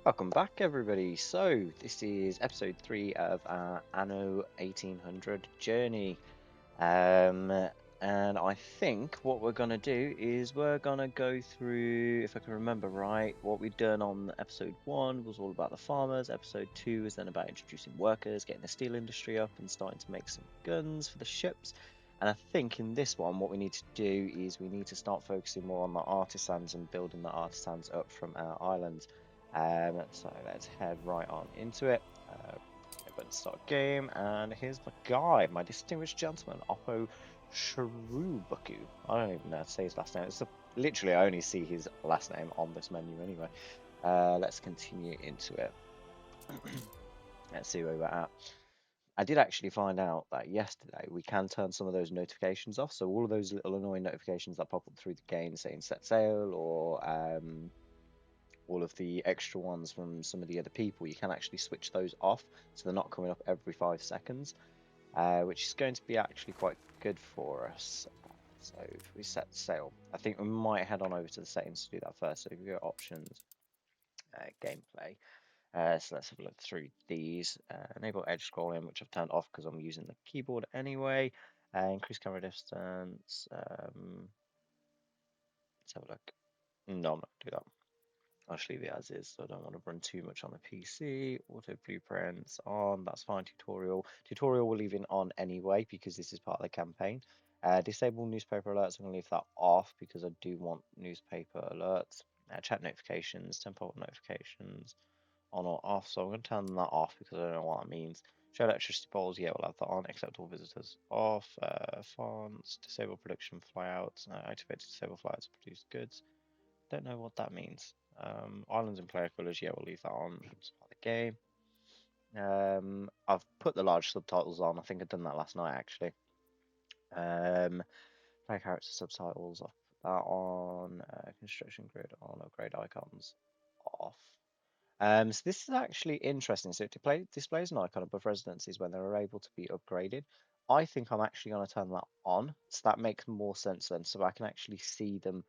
Welcome back, everybody. So, this is episode 3 of our Anno 1800 journey. Um, and I think what we're going to do is we're going to go through, if I can remember right, what we've done on episode 1 was all about the farmers. Episode 2 is then about introducing workers, getting the steel industry up, and starting to make some guns for the ships. And I think in this one, what we need to do is we need to start focusing more on the artisans and building the artisans up from our islands. So let's head right on into it. But start game, and here's my guy, my distinguished gentleman, Oppo Shrubaku. I don't even know how to say his last name. Literally, I only see his last name on this menu anyway. Let's continue into it. Let's see where we're at. I did actually find out that yesterday we can turn some of those notifications off. So all of those little annoying notifications that pop up through the game saying set sail or all of the extra ones from some of the other people, you can actually switch those off so they're not coming up every 5 seconds, which is going to be actually quite good for us. So if we set sail, I think we might head on over to the settings to do that first. So if we go options, gameplay, so let's have a look through these. Enable edge scrolling, which I've turned off because I'm using the keyboard anyway. Increase camera distance. Let's have a look. No, I'm not gonna do that. I'll just leave it as is, so I don't want to run too much on the PC. Auto blueprints on, that's fine. Tutorial. Tutorial we're leaving on anyway because this is part of the campaign. Disable newspaper alerts, I'm going to leave that off because I do want newspaper alerts. Chat notifications, temporal notifications on or off, so I'm going to turn that off because I don't know what that means. Show electricity balls, yeah, we'll have that on. Accept all visitors off. Fonts, disable production flyouts, activate disable flyouts to produce goods. Don't know what that means. Islands and player colors, yeah, we'll leave that on. It's part of the game. I've put the large subtitles on. I think I've done that last night actually. Player character subtitles, I've put that on. Construction grid on. Upgrade icons off. So this is actually interesting. So it displays an icon above residencies when they're able to be upgraded. I think I'm actually going to turn that on, so that makes more sense then. So I can actually see them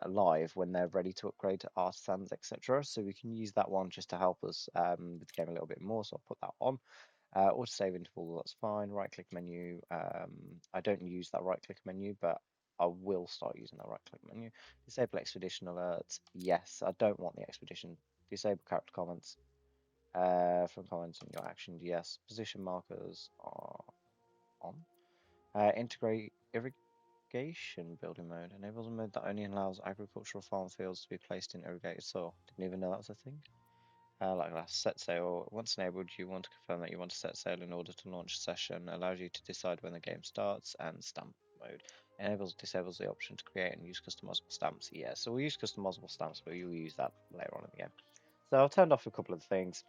live when they're ready to upgrade to artisans, etc. So we can use that one just to help us with the game a little bit more. So I'll put that on. Auto save interval, that's fine. Right click menu. I don't use that right click menu, but I will start using that right click menu. Disable expedition alerts. Yes, I don't want the expedition. Disable character comments. From comments in your actions, yes. Position markers are on. Integrate irrigation building mode. Enables a mode that only allows agricultural farm fields to be placed in irrigated soil. Didn't even know that was a thing. Like that, set sail. Once enabled, you want to confirm that you want to set sail in order to launch a session. Allows you to decide when the game starts, and stamp mode. Disables the option to create and use customizable stamps. Yeah, so we'll use customizable stamps, but you'll use that later on in the game. So I've turned off a couple of things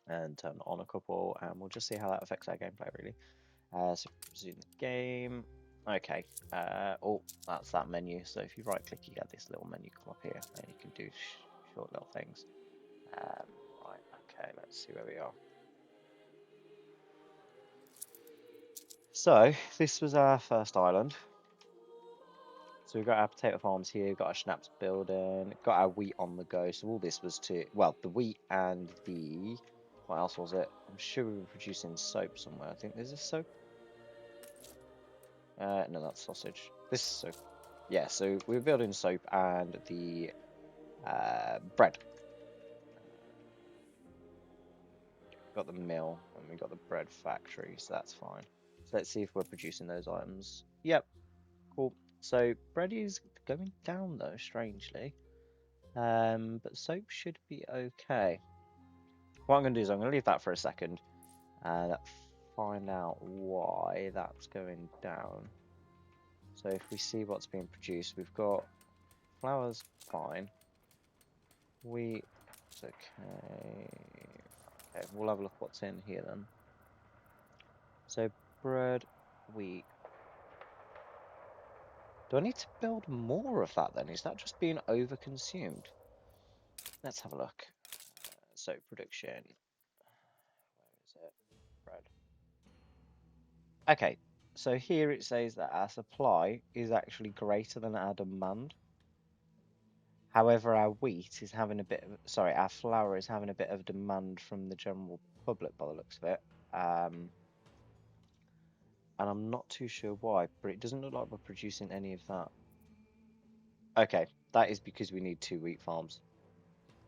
and turned on a couple, and we'll just see how that affects our gameplay really. So resume the game. Okay. Oh, that's that menu. So if you right click, you get this little menu come up here, and you can do short little things. Right, okay, let's see where we are. So, this was our first island. So we've got our potato farms here, got our schnapps building, got our wheat on the go. So all this was to, well, the wheat and the, what else was it? I'm sure we were producing soap somewhere. I think there's a soap. No, that's sausage. This is soap. Yeah, so we were building soap and the bread. Got the mill and we got the bread factory, so that's fine. So let's see if we're producing those items. Yep, cool. So bread is going down though, strangely. But soap should be okay. What I'm going to do is I'm going to leave that for a second and find out why that's going down. So if we see what's being produced, we've got flowers, fine. Wheat, okay. Okay, we'll have a look what's in here then. So bread, wheat. Do I need to build more of that then? Is that just being overconsumed? Let's have a look. So production. Where is it? Bread. Okay, so here it says that our supply is actually greater than our demand. However, our wheat is having a bit of, sorry, our flour is having a bit of demand from the general public by the looks of it. And I'm not too sure why, but it doesn't look like we're producing any of that. Okay, that is because we need 2 wheat farms.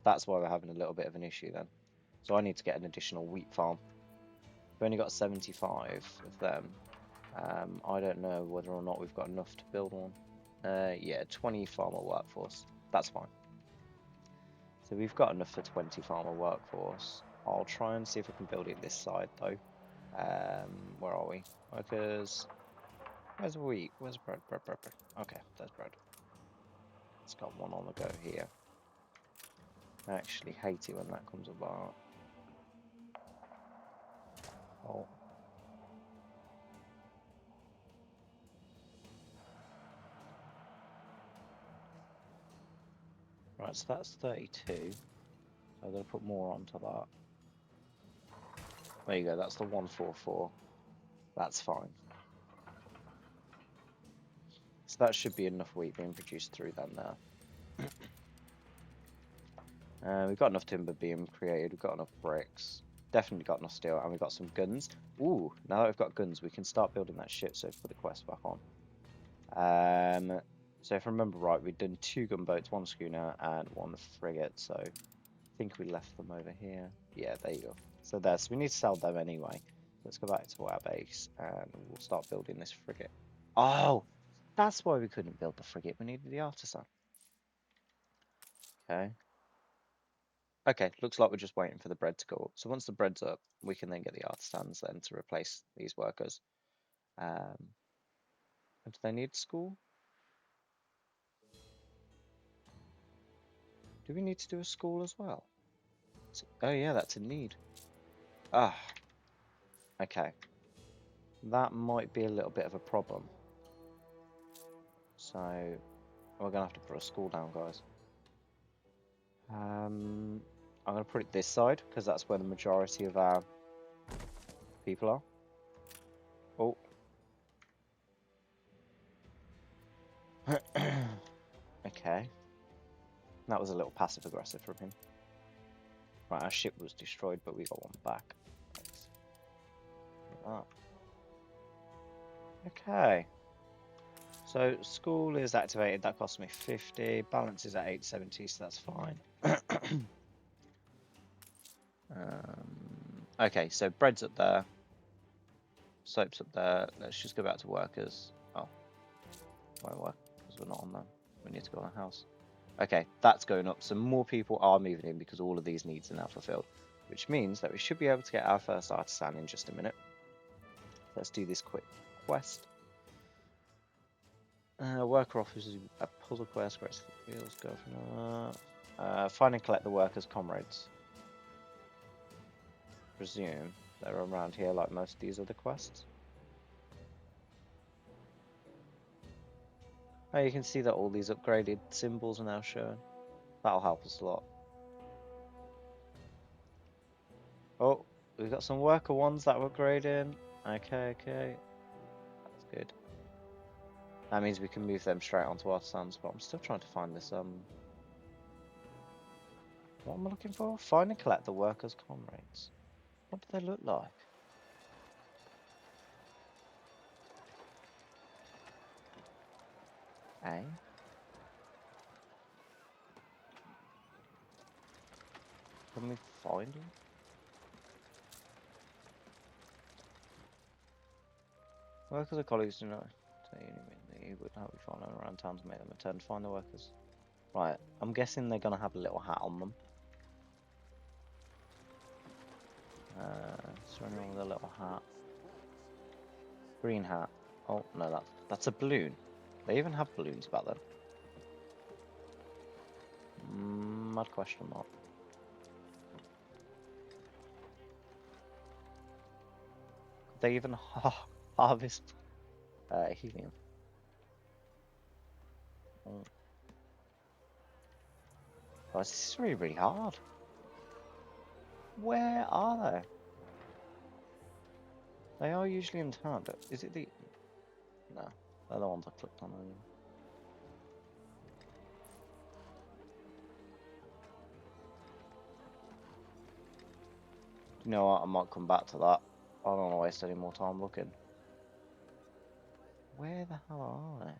That's why we're having a little bit of an issue then. So I need to get an additional wheat farm. We've only got 75 of them. I don't know whether or not we've got enough to build one. Yeah, 20 farmer workforce. That's fine. So we've got enough for 20 farmer workforce. I'll try and see if I can build it this side though. Where are we? Workers. Where's wheat? Where's bread? Bread. Okay, there's bread. It's got one on the go here. I actually hate it when that comes about. Oh. Right, so that's 32. So I'm going to put more onto that. There you go, that's the 144. That's fine. So that should be enough wheat being produced through them now. We've got enough timber being created, we've got enough bricks, definitely got enough steel, and we've got some guns. Ooh, now that we've got guns, we can start building that ship, so put the quest back on. So if I remember right, we've done 2 gunboats, 1 schooner, and 1 frigate, so I think we left them over here. Yeah, there you go. So there, so we need to sell them anyway. Let's go back to our base, and we'll start building this frigate. Oh, that's why we couldn't build the frigate, we needed the artisan. Okay. Okay, looks like we're just waiting for the bread to go up. So once the bread's up, we can then get the artisans then to replace these workers. Do they need school? Do we need to do a school as well? Oh yeah, that's a need. Ah, okay. That might be a little bit of a problem. So we're gonna have to put a school down, guys. I'm gonna put it this side because that's where the majority of our people are. Oh. Okay. That was a little passive aggressive from him. Right, our ship was destroyed, but we got one back. Like okay. So school is activated. That cost me 50. Balance is at 870, so that's fine. Okay, so bread's up there. Soap's up there. Let's just go back to workers. Oh, won't work because we're not on them. We need to go on a house. Okay, that's going up. So more people are moving in because all of these needs are now fulfilled, which means that we should be able to get our first artisan in just a minute. Let's do this quick quest. Worker offers a puzzle quest. Let's go from find and collect the workers' comrades. Presume they're around here like most of these other quests. Oh, you can see that all these upgraded symbols are now shown. That'll help us a lot. Oh, we've got some worker ones that we're upgrading. Okay. That's good. That means we can move them straight onto artisans, but I'm still trying to find this, what am I looking for? Find and collect the workers' comrades. What do they look like? Eh? Can we find them? Workers or colleagues do not you would have found them around town to make them return to find the workers. Right, I'm guessing they're gonna have a little hat on them. Is there anyone with a little hat? Green hat. Oh no, that's a balloon. They even have balloons back then. Mad question mark. Could they even harvest helium? Oh. Guys, this is really hard. Where are they? They are usually in town. Is it the... No, they're the ones I clicked on earlier. You know what? I might come back to that. I don't want to waste any more time looking. Where the hell are they?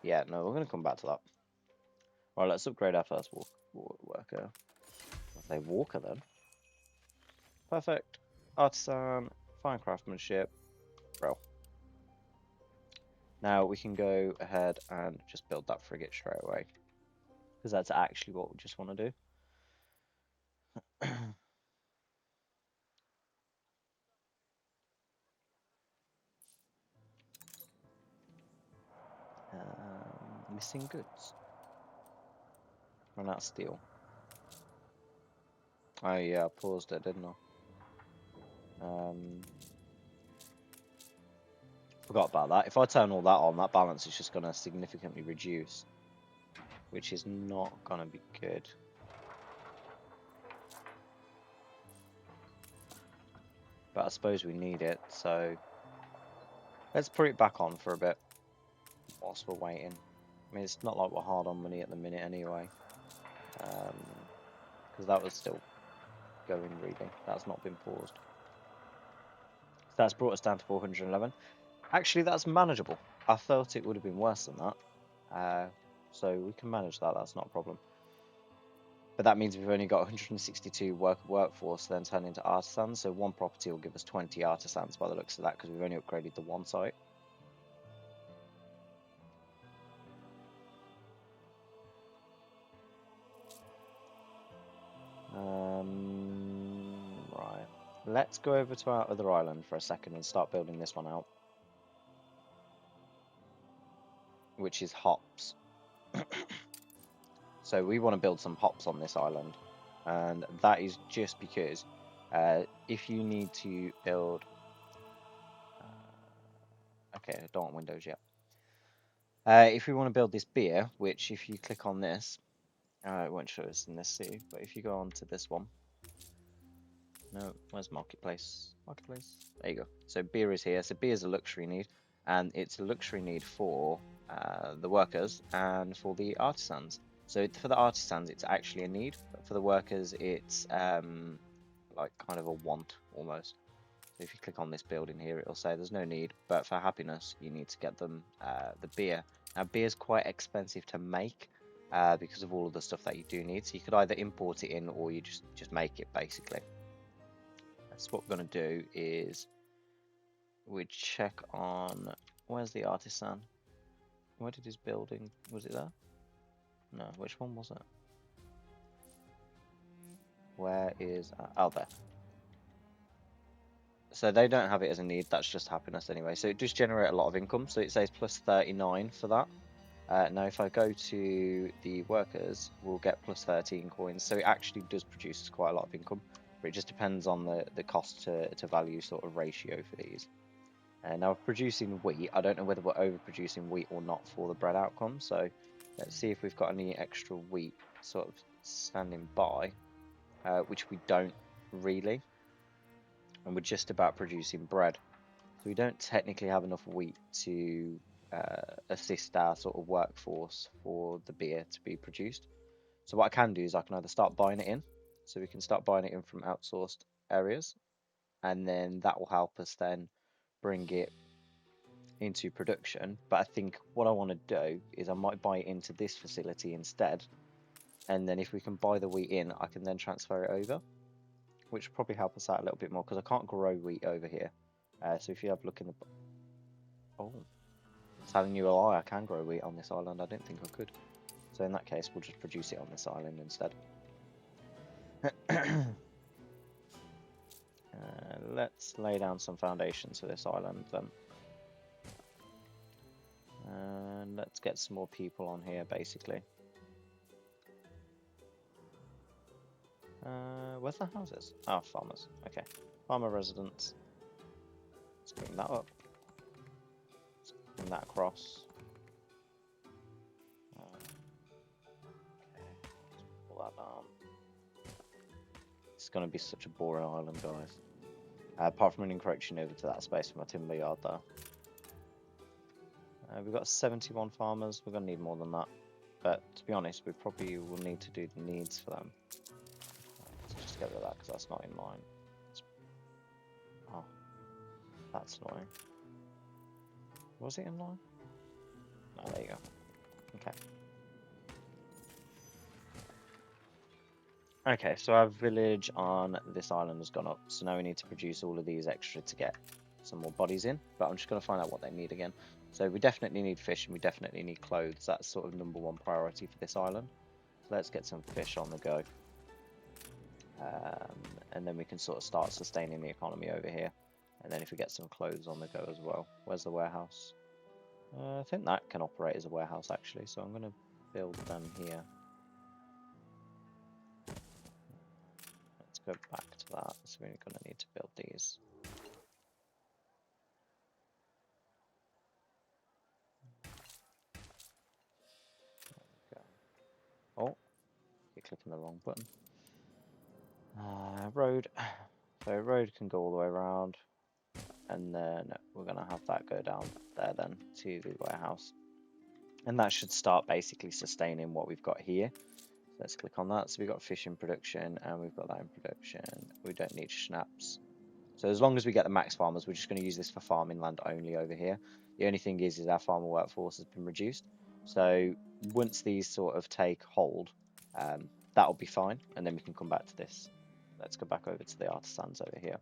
Yeah, no, we're going to come back to that. Right, let's upgrade our first worker. I say walker then. Perfect. Artisan, fine craftsmanship. Bro. Now we can go ahead and just build that frigate straight away. Because that's actually what we just want to do. Missing goods. Run out of steel. Oh yeah, I paused it, didn't I? Forgot about that. If I turn all that on, that balance is just going to significantly reduce, which is not going to be good. But I suppose we need it, so let's put it back on for a bit whilst we're waiting. I mean, it's not like we're hard on money at the minute anyway, because that was still going really. That's not been paused. So that's brought us down to 411. Actually, that's manageable. I thought it would have been worse than that. So we can manage that, that's not a problem. But that means we've only got 162 workforce then turn into artisans, so one property will give us 20 artisans by the looks of that, because we've only upgraded the one site. Right. Let's go over to our other island for a second and start building this one out. Which is hops. So we want to build some hops on this island. And that is just because if you need to build... okay, I don't want windows yet. If we want to build this beer, which if you click on this, it won't show us in this city, but if you go on to this one... No, where's Marketplace? Marketplace? There you go. So beer is here. So beer is a luxury need, and it's a luxury need for the workers and for the artisans. So for the artisans, it's actually a need, but for the workers, it's like kind of a want almost. So if you click on this building here, it'll say there's no need, but for happiness, you need to get them the beer. Now, beer is quite expensive to make because of all of the stuff that you do need. So you could either import it in, or you just make it basically. So what we're going to do is we check on, where's the artisan? Where did his building, was it there? No, which one was it? Where is, oh there. So they don't have it as a need, that's just happiness anyway. So it does generate a lot of income, so it says plus 39 for that. Now if I go to the workers, we'll get plus 13 coins, so it actually does produce quite a lot of income, but it just depends on the cost to value sort of ratio for these. Now producing wheat, I don't know whether we're overproducing wheat or not for the bread outcome, so let's see if we've got any extra wheat sort of standing by, which we don't really, and we're just about producing bread. So we don't technically have enough wheat to assist our sort of workforce for the beer to be produced. So what I can do is I can either start buying it in, so we can start buying it in from outsourced areas, and then that will help us then bring it into production. But I think what I want to do is I might buy it into this facility instead, and then if we can buy the wheat in, I can then transfer it over, which will probably help us out a little bit more, because I can't grow wheat over here. So if you have a look in the... oh, telling you a lie, I can grow wheat on this island. I didn't think I could. So in that case, we'll just produce it on this island instead. Let's lay down some foundations for this island then. And let's get some more people on here, basically. Where's the houses? Oh, farmers. Okay. Farmer residents. Let's bring that up. Let's bring that across. Okay. Let's pull that down. It's going to be such a boring island, guys. Apart from an encroaching over to that space for my timber yard there. We've got 71 farmers. We're going to need more than that. But to be honest, we probably will need to do the needs for them. Let's just get rid of that because that's not in line. Oh, that's annoying. Was it in line? Oh, there you go. Okay. Okay, so our village on this island has gone up, so now we need to produce all of these extra to get some more bodies in, but I'm just going to find out what they need again. So we definitely need fish and we definitely need clothes. That's sort of #1 priority for this island. So let's get some fish on the go. And then we can sort of start sustaining the economy over here. And then if we get some clothes on the go as well. Where's the warehouse? I think that can operate as a warehouse actually, so I'm going to build them here. Let's go back to that. So we're going to need to build these. Oh, you're clicking the wrong button. Road. So road can go all the way around, and then we're going to have that go down there then to the warehouse. And that should start basically sustaining what we've got here. So let's click on that. So we've got fish in production, and we've got that in production. We don't need schnapps. So as long as we get the max farmers, we're just going to use this for farming land only over here. The only thing is our farmer workforce has been reduced. So once these sort of take hold, that'll be fine, and then we can come back to this. Let's go back over to the artisans over here.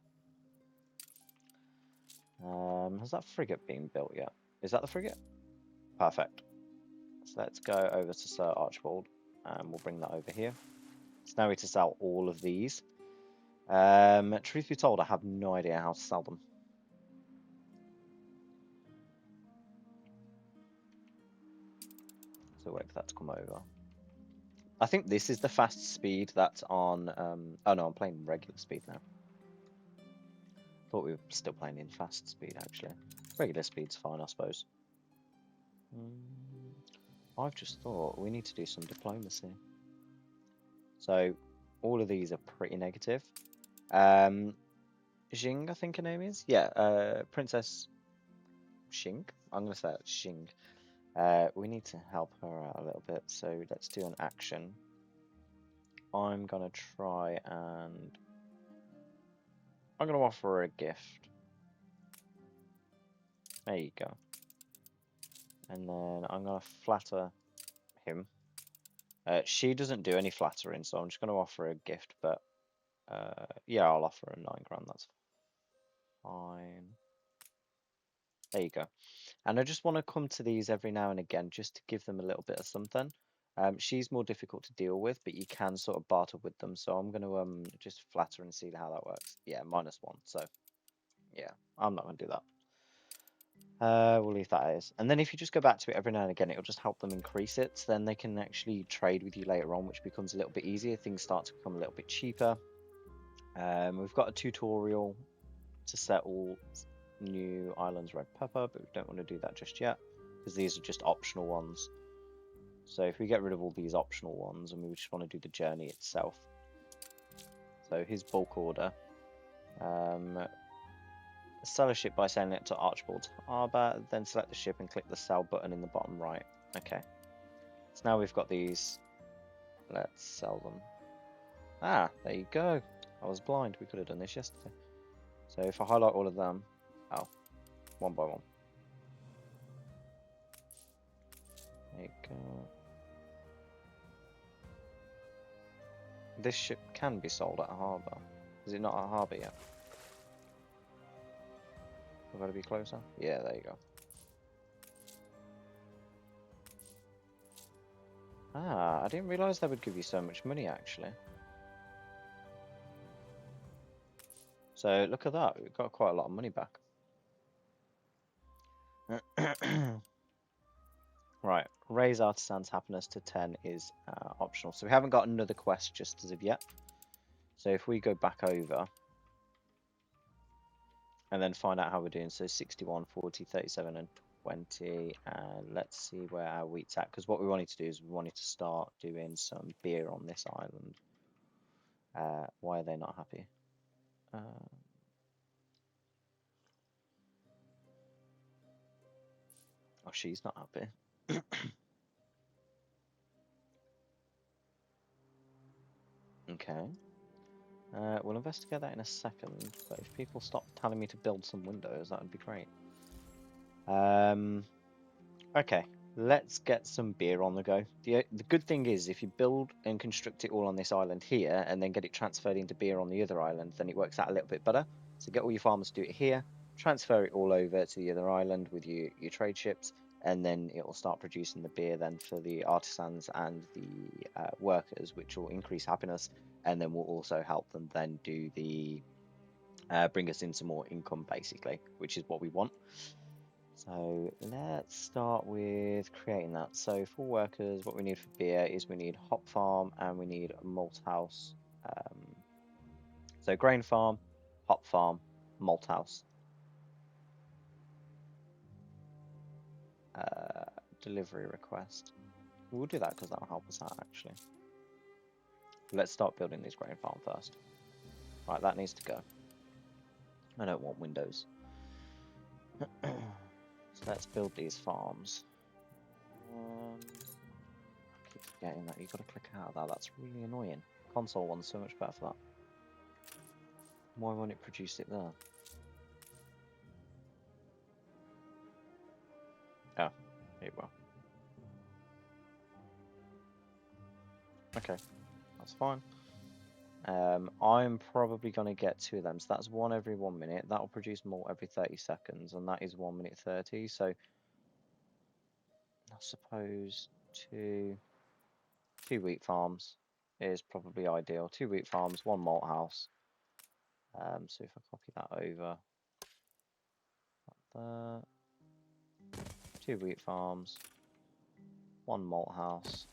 Has that frigate been built yet? Is that the frigate? Perfect. So let's go over to Sir Archibald, and we'll bring that over here. So now we need to sell all of these. Truth be told, I have no idea how to sell them. So wait for that to come over. I think this is the fast speed that's on. Oh no, I'm playing regular speed now. Thought we were still playing in fast speed actually. Regular speed's fine, I suppose. I've just thought we need to do some diplomacy. So all of these are pretty negative. Xing, I think her name is. Yeah, Princess Xing. I'm gonna say it's Xing. We need to help her out a little bit, so let's do an action. I'm gonna try and I'm gonna offer her a gift. There you go. And then I'm gonna flatter him. She doesn't do any flattering, so I'm just gonna offer her a gift. But yeah, I'll offer her 9 grand. That's fine. There you go. And I just want to come to these every now and again just to give them a little bit of something. She's more difficult to deal with, but you can sort of barter with them. So I'm going to just flatter and see how that works. Yeah, -1. So yeah, I'm not going to do that. We'll leave that as. And then if you just go back to it every now and again, it'll just help them increase it. So then they can actually trade with you later on, which becomes a little bit easier. Things start to become a little bit cheaper. We've got a tutorial to settle new islands red pepper, but we don't want to do that just yet because these are just optional ones. So if we get rid of all these optional ones and we just want to do the journey itself. So his bulk order. Sell a ship by sending it to Archibald's Harbour, then select the ship and click the sell button in the bottom right. Okay. So now we've got these. Let's sell them. Ah, there you go. I was blind. We could have done this yesterday. So if I highlight all of them, oh, one by one. There you go. This ship can be sold at a harbour. Is it not at a harbour yet? We've got to be closer. Yeah, there you go. Ah, I didn't realise that would give you so much money actually. So look at that, we've got quite a lot of money back. Right, raise artisans happiness to 10 is optional. So we haven't got another quest just as of yet. So if we go back over and then find out how we're doing, so 61, 40, 37 and 20, and let's see where our wheat's at, because what we wanted to do is we wanted to start doing some beer on this island. Why are they not happy? Oh, she's not happy. Okay. We'll investigate that in a second, but if people stop telling me to build some windows, that would be great. Okay, let's get some beer on the go. The good thing is, if you build and construct it all on this island here, and then get it transferred into beer on the other island, then it works out a little bit better. So get all your farmers to do it here, transfer it all over to the other island with your trade ships, and then it will start producing the beer then for the artisans and the workers, which will increase happiness, and then will also help them then do the bring us in some more income, basically, which is what we want. So let's start with creating that. So for workers, what we need for beer is we need hop farm and we need a malt house. So grain farm, hop farm, malt house. Delivery request. We'll do that because that'll help us out actually. Let's start building this grain farm first. Right, that needs to go. I don't want windows. So let's build these farms. I keep forgetting that you've got to click out of that. That's really annoying. Console one's so much better for that. Why won't it produce it there? Oh, it will. Okay, that's fine. I'm probably going to get 2 of them. So that's 1 every 1 minute. That will produce more every 30 seconds, and that is 1 minute 30. So I suppose two wheat farms is probably ideal. 2 wheat farms, 1 malt house. So if I copy that over, like that, 2 wheat farms, 1 malt house,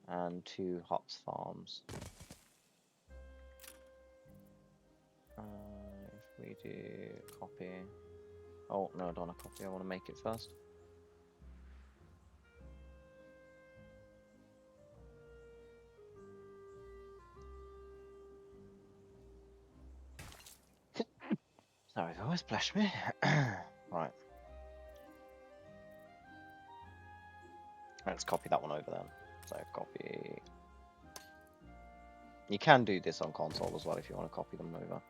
and 2 hops farms. If we do copy, oh no, I don't want to copy, I want to make it first. Sorry guys, bless me. Right. Let's copy that one over then. So copy. You can do this on console as well if you want to copy them over.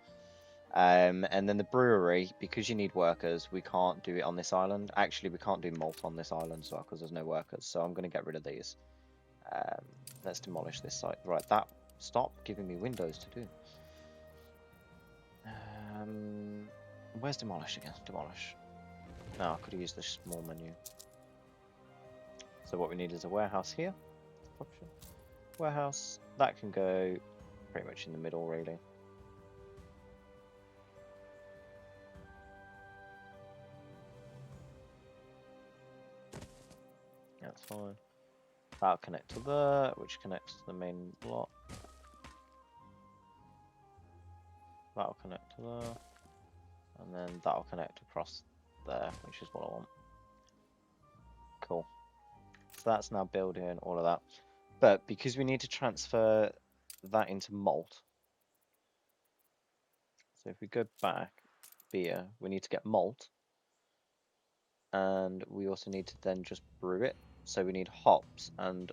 And then the brewery, because you need workers, we can't do it on this island. Actually, we can't do malt on this island as well because there's no workers. So I'm going to get rid of these. Let's demolish this site. Right, that stop giving me windows to do. Where's demolish again? Demolish. No, I could have used the small menu. So what we need is a warehouse here. Option. Warehouse. That can go pretty much in the middle, really. That's fine. That'll connect to there, which connects to the main block. That'll connect to there. And then that'll connect across there, which is what I want. Cool. So that's now building all of that. But because we need to transfer that into malt, so if we go back, beer, we need to get malt. And we also need to then just brew it. So we need hops and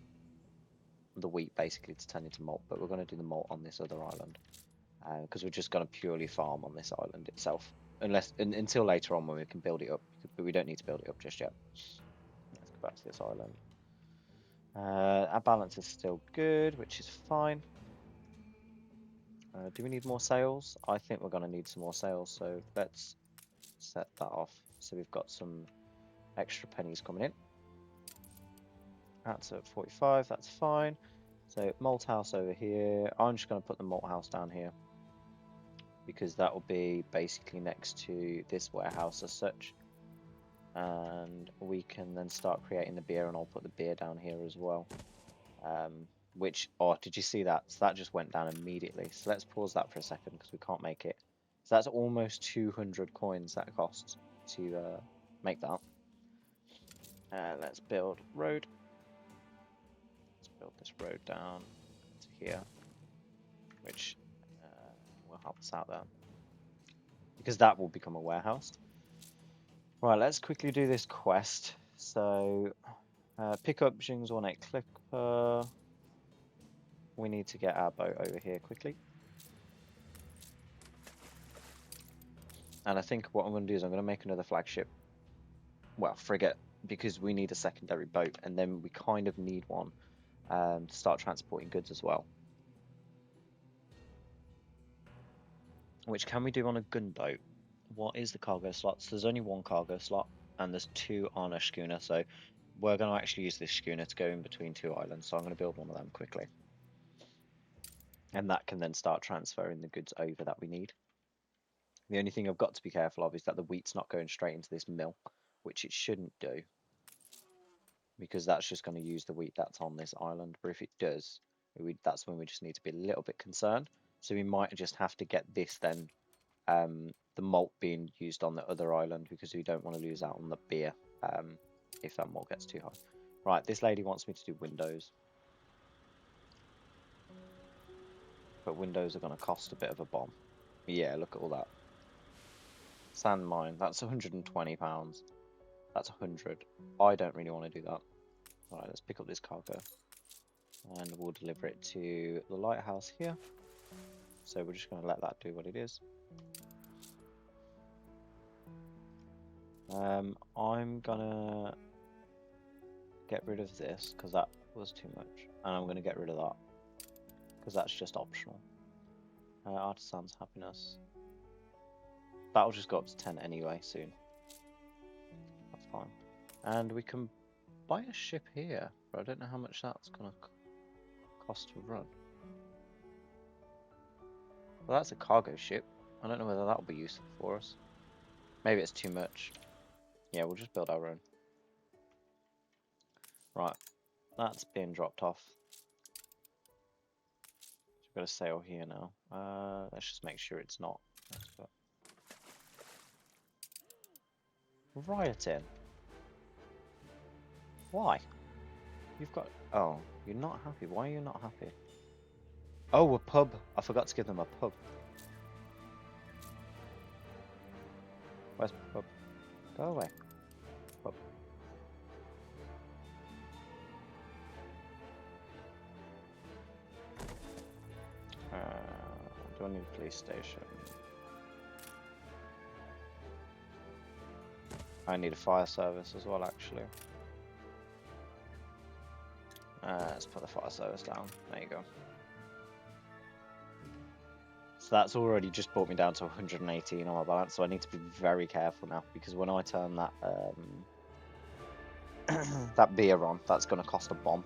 the wheat basically to turn into malt. But we're going to do the malt on this other island. Because we're just going to purely farm on this island itself. Until later on when we can build it up. But we don't need to build it up just yet. Let's go back to this island. Our balance is still good, which is fine. Do we need more sales? I think we're going to need some more sales, so let's set that off. So we've got some extra pennies coming in. That's at 45, that's fine. So malt house over here. I'm just going to put the malt house down here because that will be basically next to this warehouse as such. And we can then start creating the beer, and I'll put the beer down here as well. Oh, did you see that? So that just went down immediately. So let's pause that for a second because we can't make it. So that's almost 200 coins that costs to make that. Let's build road. Let's build this road down to here, which will help us out there because that will become a warehouse. Right, let's quickly do this quest. So pick up Jing's 1-8 clipper. We need to get our boat over here quickly. And I think what I'm going to do is I'm going to make another flagship, well, frigate, because we need a secondary boat, and then we kind of need one to start transporting goods as well. Which can we do on a gunboat? What is the cargo slots? There's only one cargo slot, and there's two on a schooner, so we're going to actually use this schooner to go in between two islands, so I'm going to build one of them quickly. And that can then start transferring the goods over that we need. The only thing I've got to be careful of is that the wheat's not going straight into this mill, which it shouldn't do, because that's just going to use the wheat that's on this island. But if it does, that's when we just need to be a little bit concerned. So we might just have to get this then, the malt being used on the other island, because we don't want to lose out on the beer if that malt gets too high. Right, this lady wants me to do windows. But windows are going to cost a bit of a bomb. Yeah, look at all that. Sand mine, that's £120. That's 100. I don't really want to do that. Alright, let's pick up this cargo. And we'll deliver it to the lighthouse here. So we're just going to let that do what it is. I'm going to get rid of this because that was too much. And I'm going to get rid of that because that's just optional. Artisans happiness. That'll just go up to 10 anyway soon. That's fine. And we can buy a ship here, but I don't know how much that's going to cost to run. Well, that's a cargo ship. I don't know whether that'll be useful for us. Maybe it's too much. Yeah, we'll just build our own. Right, that's being dropped off. We've got a sail here now. Let's just make sure it's not. Rioting. Why? You've got... Oh, you're not happy. Why are you not happy? Oh, a pub. I forgot to give them a pub. Where's the pub? Go away. Pub. Do I need a police station? I need a fire service as well, actually. Let's put the fire service down. There you go. So that's already just brought me down to 118 on my balance, so I need to be very careful now, because when I turn that that beer on, that's going to cost a bomb.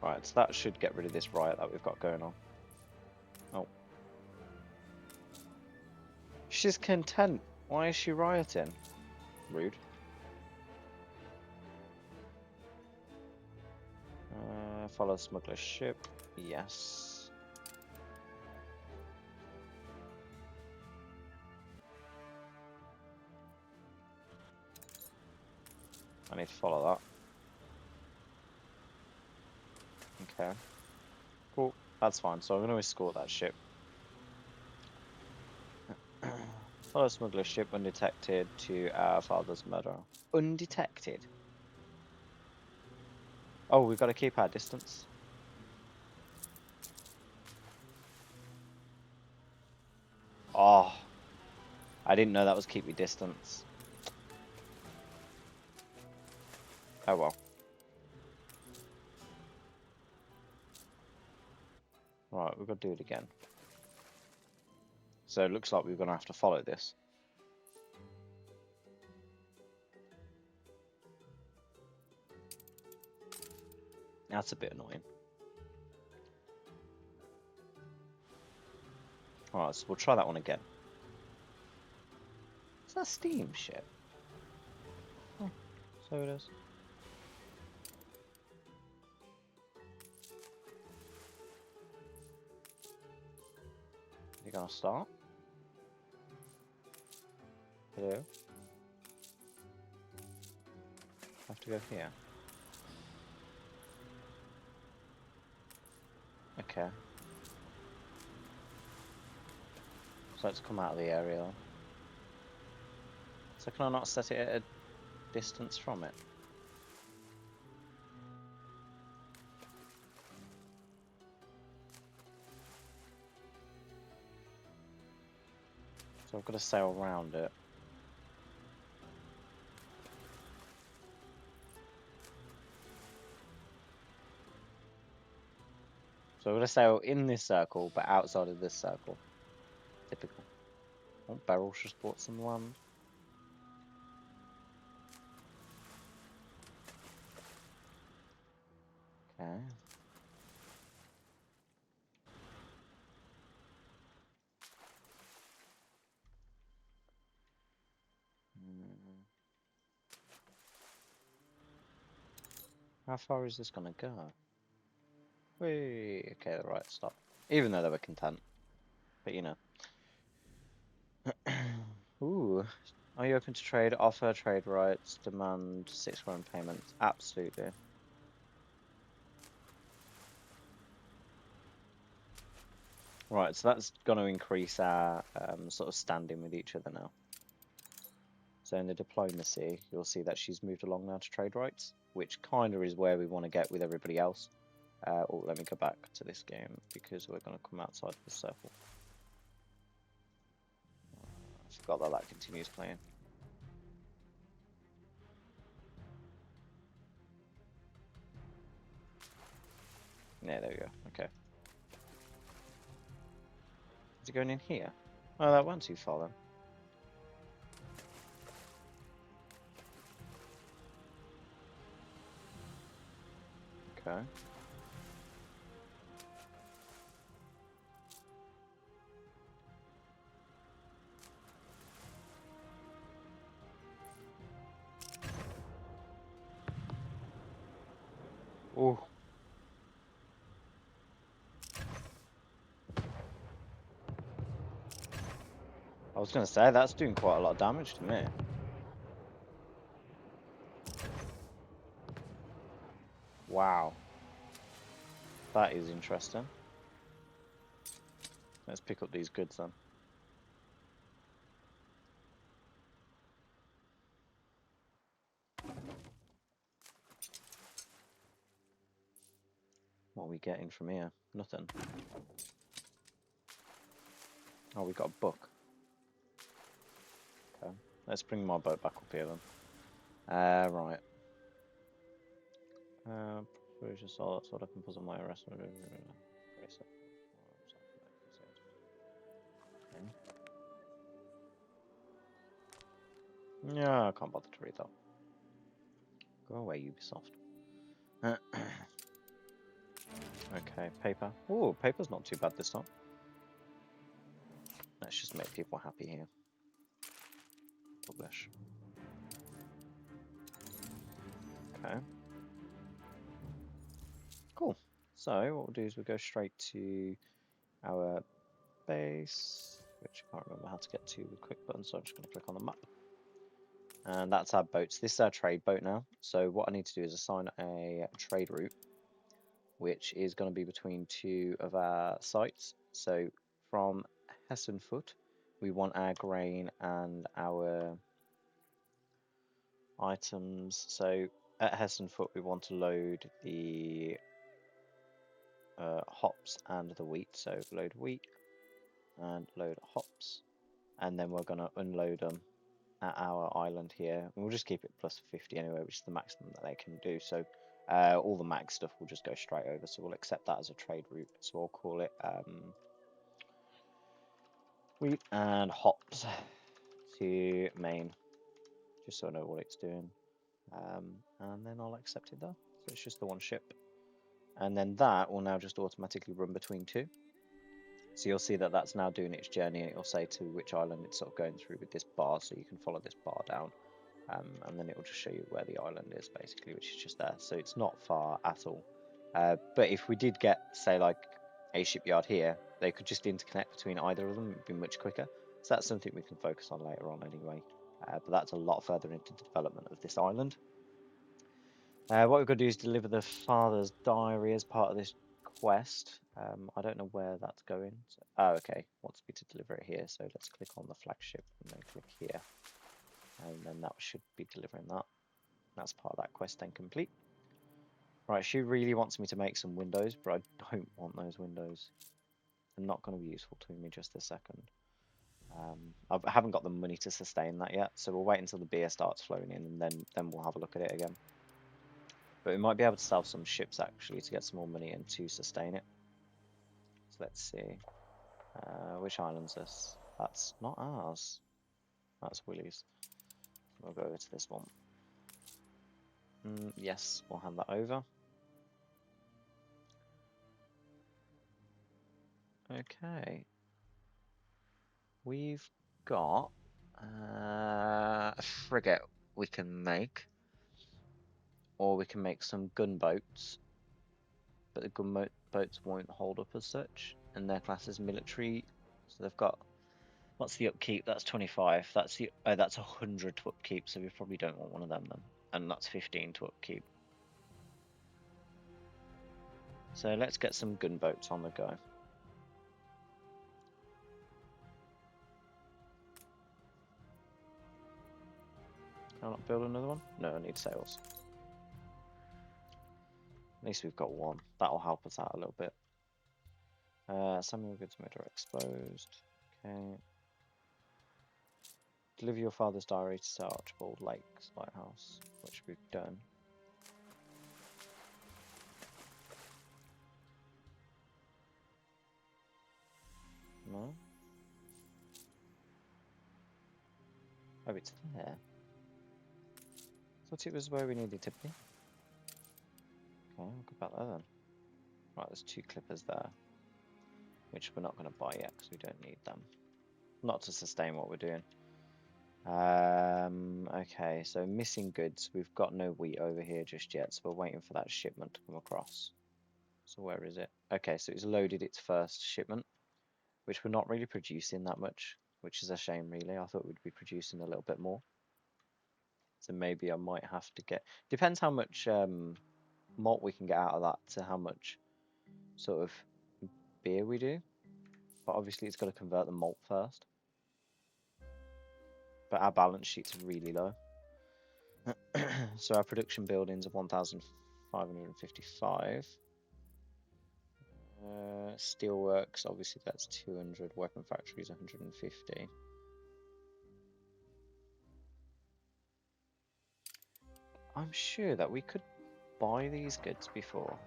Right, so that should get rid of this riot that we've got going on. Oh. She's content. Why is she rioting? Rude. Follow smuggler's ship. Yes. I need to follow that. Okay. Cool. That's fine. So I'm going to escort that ship. Follow smuggler's ship undetected to our father's murder. Undetected? Oh, we've got to keep our distance. Oh. I didn't know that was keep your distance. Oh well. Right, we've got to do it again. So it looks like we're going to have to follow this. That's a bit annoying. Alright, so we'll try that one again. Is that a steam ship? Oh, so it is. You're gonna start? Hello? I have to go here. Okay. So let's come out of the area then. So can I not set it at a distance from it? So I've got to sail around it. So I'm going to sail in this circle, but outside of this circle. Typical. Oh, Beryl's just bought some land. Okay. How far is this going to go? Whee! Okay, right, stop. Even though they were content. But you know. Ooh. Are you open to trade? Offer trade rights. Demand 6 grand payments. Absolutely. Right, so that's going to increase our sort of standing with each other now. So in the diplomacy, you'll see that she's moved along now to trade rights, which kind of is where we want to get with everybody else. Oh, let me go back to this game because we're going to come outside the circle. I forgot that that continues playing. Yeah, there we go. Okay. Is it going in here? Oh, that went too far then. Okay. Oh. I was going to say, that's doing quite a lot of damage to me. Wow. That is interesting. Let's pick up these goods then. What are we getting from here? Nothing. Oh, we got a book. Okay. Let's bring my boat back up here then. Right. Just so I can put on my arrest. Okay. Yeah, I can't bother to read that. Go away, Ubisoft. Okay, paper. Oh, paper's not too bad this time. Let's just make people happy here. Publish. Okay. Cool. So what we'll do is we'll go straight to our base, which I can't remember how to get to with quick button, so I'm just going to click on the map. And that's our boats. This is our trade boat now. So what I need to do is assign a trade route, which is going to be between 2 of our sites. So from Hessenfoot, we want our grain and our items. So at Hessenfoot, we want to load the hops and the wheat. So load wheat and load hops, and then we're going to unload them at our island here. And we'll just keep it plus 50 anyway, which is the maximum that they can do. So all the max stuff will just go straight over. So we'll accept that as a trade route. So we'll call it wheat and hops to main, just so I know what it's doing. And then I'll accept it there. So it's just the one ship. And then that will now just automatically run between 2. So you'll see that that's now doing its journey, and it'll say to which island it's sort of going through with this bar, so you can follow this bar down. And then it will just show you where the island is, basically, which is just there. So it's not far at all. But if we did get, say, like a shipyard here, they could just interconnect between either of them. It'd be much quicker. So that's something we can focus on later on anyway. But that's a lot further into the development of this island. What we've got to do is deliver the father's diary as part of this quest. I don't know where that's going. So, oh, okay. Wants me to deliver it here. So let's click on the flagship and then click here. And then that should be delivering that. That's part of that quest then complete. Right, she really wants me to make some windows, but I don't want those windows. They're not going to be useful to me just a second. I haven't got the money to sustain that yet, so we'll wait until the beer starts flowing in, and then we'll have a look at it again. But we might be able to sell some ships actually to get some more money and to sustain it. So let's see. Which island's this? That's not ours. That's Willie's. We'll go over to this one. Yes, we'll hand that over. Okay. We've got a frigate we can make, or we can make some gunboats, but the gunboats won't hold up as such, and their class is military. So they've got, what's the upkeep? That's 25. That's 100 to upkeep. So we probably don't want one of them then, and that's 15 to upkeep. So let's get some gunboats on the go. Can I not build another one? No, I need sails. At least we've got one. That'll help us out a little bit. Samuel goods made are exposed. Okay. Deliver your father's diary to Sir Archibald Lake's lighthouse, which we've done. No? Oh, it's there. Thought it was where we needed to be. Okay, we'll go back there then. Right, there's 2 clippers there, which we're not going to buy yet because we don't need them. Not to sustain what we're doing. Okay, so missing goods. We've got no wheat over here just yet, so we're waiting for that shipment to come across. So where is it? Okay, so it's loaded its first shipment, which we're not really producing that much, which is a shame really. I thought we'd be producing a little bit more. So maybe I might have to get... Depends how much malt we can get out of that to how much sort of beer we do. But obviously it's got to convert the malt first. But our balance sheet's really low. So our production buildings are 1,555. Steelworks, obviously that's 200. Weapon factories 150. I'm sure that we could buy these goods before,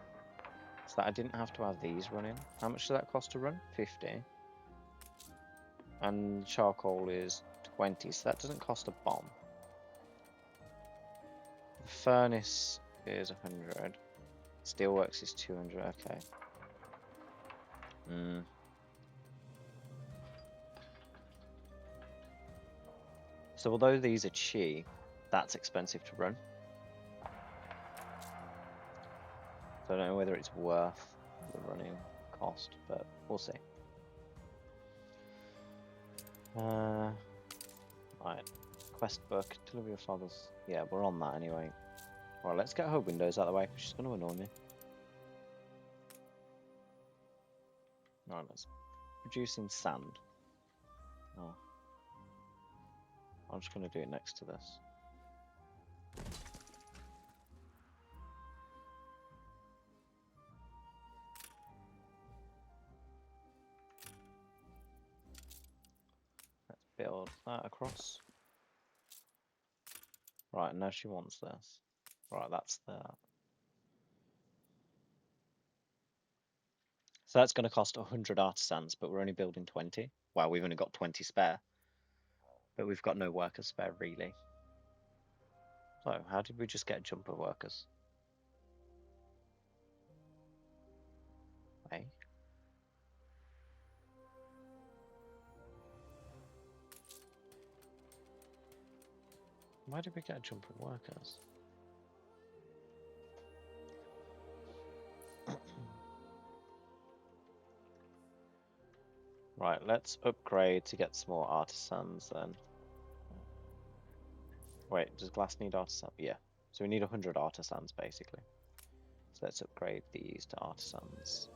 so that I didn't have to have these running. How much does that cost to run? 50. And charcoal is 20, so that doesn't cost a bomb. The furnace is 100. Steelworks is 200. Okay. So although these are cheap, that's expensive to run. So I don't know whether it's worth the running cost, but we'll see. Right, quest book, deliver your father's... Yeah, we're on that anyway. Right, let's get her windows out of the way, because she's going to annoy me. Right, let's... Producing sand. Oh. I'm just going to do it next to this. Let's build that across. Right, now she wants this. Right, that's that. So that's going to cost 100 artisans, but we're only building 20. Well, we've only got 20 spare. But we've got no workers spare, really. So, how did we just get a jump of workers? Hey? Why did we get a jump of workers? Right, let's upgrade to get some more artisans then. Wait, does glass need artisans? Yeah. So we need 100 artisans basically. So let's upgrade these to artisans.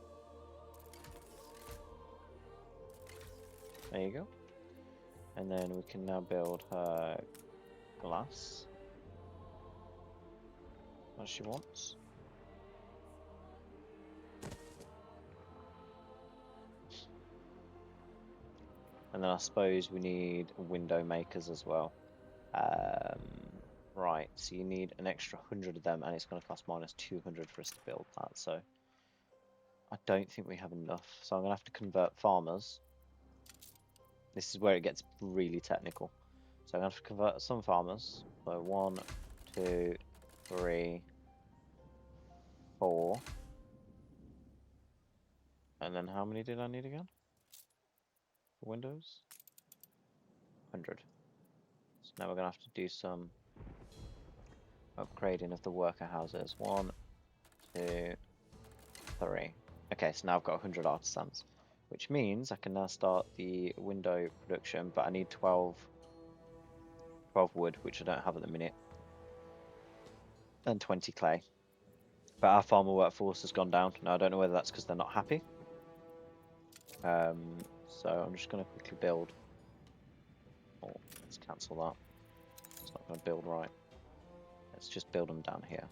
There you go. And then we can now build her glass as she wants. And then I suppose we need window makers as well. Right, so you need an extra 100 of them, and it's going to cost minus 200 for us to build that. So I don't think we have enough. So I'm going to have to convert farmers. This is where it gets really technical. So I'm going to have to convert some farmers. So 1, 2, 3, 4. And then how many did I need again? For windows? 100. So now we're going to have to do some upgrading of the worker houses. 1, 2, 3. Okay, so now I've got 100 artisans, which means I can now start the window production, but I need 12 wood, which I don't have at the minute, and 20 clay. But our farmer workforce has gone down. Now, I don't know whether that's because they're not happy. So I'm just going to quickly build. Oh, let's cancel that. It's not going to build right. Let's just build them down here.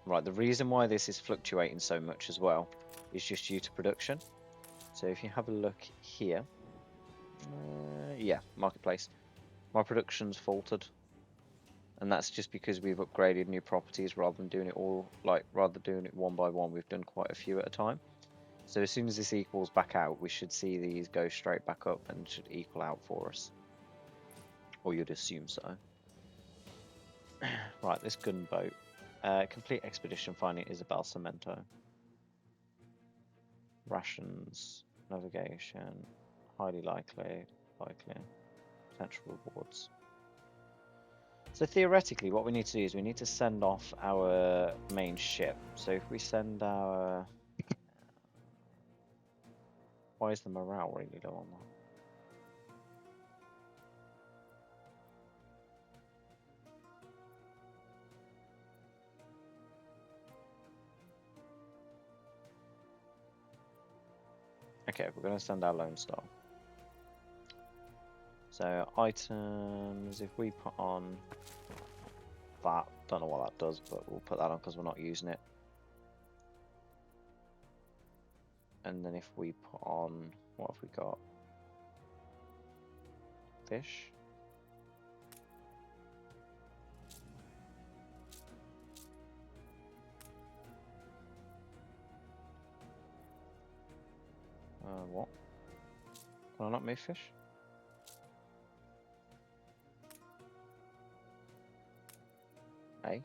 Right, the reason why this is fluctuating so much as well is just due to production. So if you have a look here, yeah, marketplace, my production's faltered. And that's just because we've upgraded new properties rather than doing it one by one, we've done quite a few at a time. So as soon as this equals back out, we should see these go straight back up and should equal out for us. Or you'd assume so. Right, this gunboat. Complete expedition finding Isabel Cemento. Rations, navigation, highly likely, potential rewards. So theoretically, what we need to do is we need to send off our main ship. So if we send our... Why is the morale really low on that? Okay, we're going to send our Lone Star. So items, if we put on that, don't know what that does, but we'll put that on because we're not using it. And then if we put on, what have we got? Fish. What? Can I not move fish? Hey.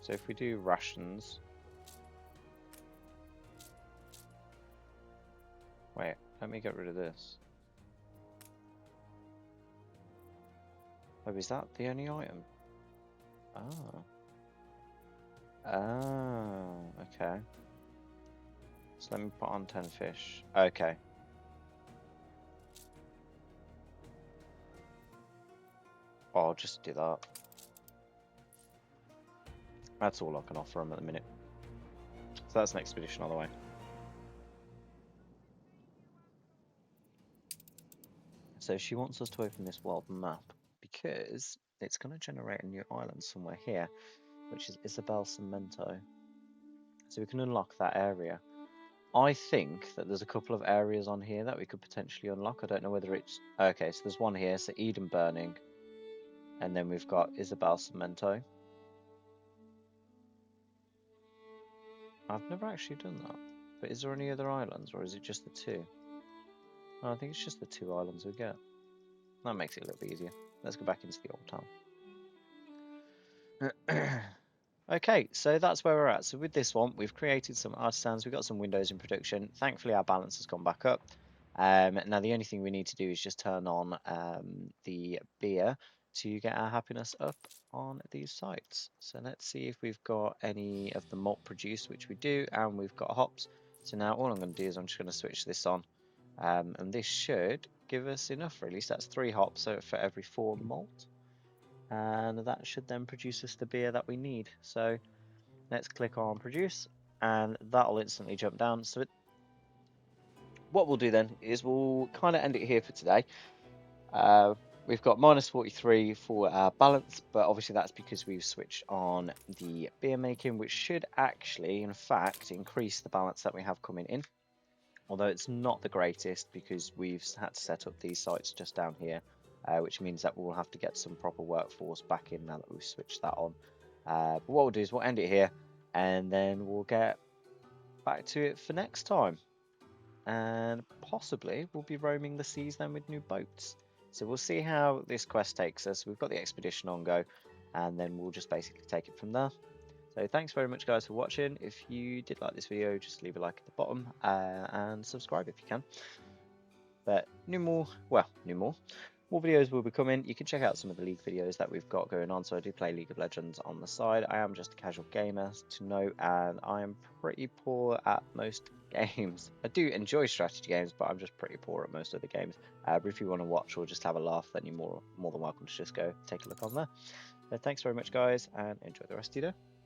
So if we do rations, wait, let me get rid of this. Oh, is that the only item? Oh. Oh, okay. So let me put on 10 fish. Okay. Oh, I'll just do that. That's all I can offer them at the minute. So that's an expedition on the way. So she wants us to open this world map because it's going to generate a new island somewhere here, which is Isabel Cemento. So we can unlock that area. I think that there's a couple of areas on here that we could potentially unlock. I don't know whether it's... Okay, so there's one here, so Eden Burning. And then we've got Isabel Cemento. I've never actually done that. But is there any other islands, or is it just the two? Oh, I think it's just the two islands we get. That makes it a little bit easier. Let's go back into the old town. Okay, so that's where we're at. So with this one, we've created some artisans, we've got some windows in production. Thankfully, our balance has gone back up. Now, the only thing we need to do is just turn on the beer to get our happiness up on these sites. So let's see if we've got any of the malt produced, which we do, and we've got hops. So now all I'm going to do is I'm just going to switch this on. And this should give us enough, really. So that's 3 hops for every 4 malt. And that should then produce us the beer that we need. So let's click on produce, and that'll instantly jump down. So what we'll do then is we'll kind of end it here for today. Uh, we've got -43 for our balance, but obviously that's because we've switched on the beer making, which should actually, in fact, increase the balance that we have coming in. Although it's not the greatest because we've had to set up these sites just down here, which means that we'll have to get some proper workforce back in now that we've switched that on. But what we'll do is we'll end it here, and then we'll get back to it for next time. And possibly we'll be roaming the seas then with new boats. So we'll see how this quest takes us. We've got the expedition on go, and then we'll just basically take it from there. So thanks very much, guys, for watching. If you did like this video, just leave a like at the bottom and subscribe if you can. But more videos will be coming. You can check out some of the League videos that we've got going on. So I do play League of Legends on the side. I am just a casual gamer to note, and I am pretty poor at most games. I do enjoy strategy games, but I'm just pretty poor at most of the games. But if you want to watch or just have a laugh, then you're more than welcome to just go take a look on there. Thanks very much, guys, and enjoy the rest of your day.